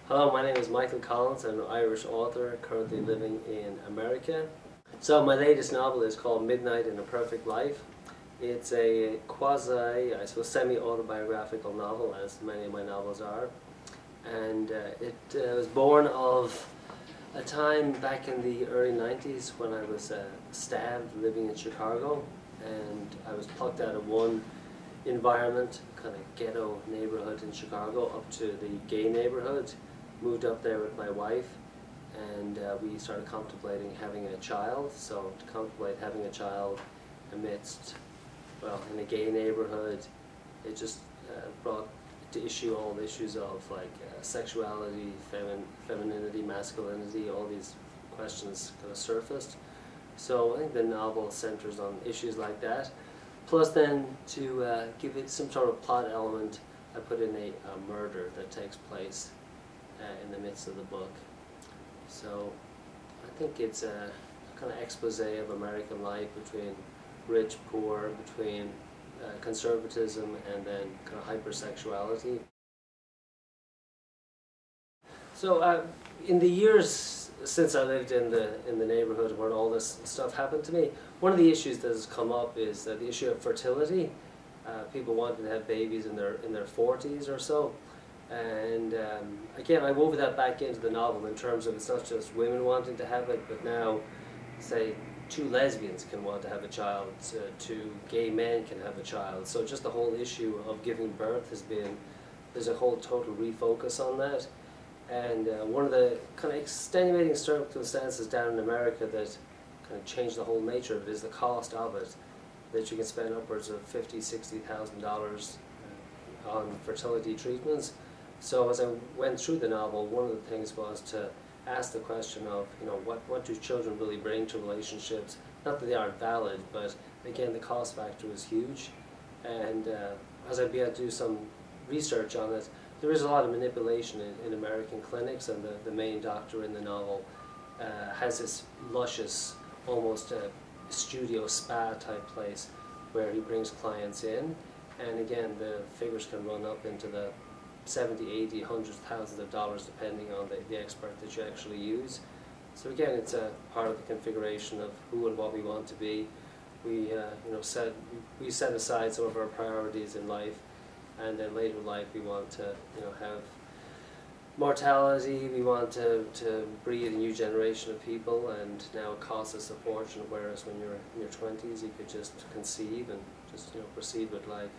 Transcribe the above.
Hello, my name is Michael Collins. I'm an Irish author currently living in America. So my latest novel is called Midnight in a Perfect Life. It's a quasi, I suppose, semi-autobiographical novel, as many of my novels are. And it was born of a time back in the early 90s when I was stabbed living in Chicago, and I was plucked out of one environment, kind of ghetto neighborhood in Chicago, up to the gay neighborhood. Moved up there with my wife, and we started contemplating having a child. So to contemplate having a child amidst, well, in a gay neighborhood, it just brought to issue all the issues of like sexuality, femininity, masculinity, all these questions kind of surfaced. So I think the novel centers on issues like that. Plus then, to give it some sort of plot element, I put in a murder that takes place in the midst of the book. So I think it's a kind of expose of American life between rich, poor, between conservatism and then kind of hypersexuality. So in the years since I lived in the neighborhood where all this stuff happened to me, one of the issues that has come up is the issue of fertility. People wanting to have babies in their 40s or so. And again, I wove that back into the novel in terms of it's not just women wanting to have it, but now, say, two lesbians can want to have a child, two gay men can have a child. So just the whole issue of giving birth there's a whole total refocus on that. And one of the kind of extenuating circumstances down in America that kind of changed the whole nature of it is the cost of it, that you can spend upwards of $50,000–$60,000 on fertility treatments. So as I went through the novel, one of the things was to ask the question of, what do children really bring to relationships? Not that they aren't valid, but again, the cost factor was huge. And as I began to do some research on it, there is a lot of manipulation in American clinics, and the main doctor in the novel has this luscious, almost studio spa type place where he brings clients in. And again, the figures can run up into the 70, 80, hundreds of thousands of dollars depending on the expert that you actually use. So again, it's a part of the configuration of who and what we want to be. We set aside some of our priorities in life, and then later in life we want to have mortality, we want to breed a new generation of people, and now it costs us a fortune, whereas when you're in your 20s you could just conceive and just proceed with life.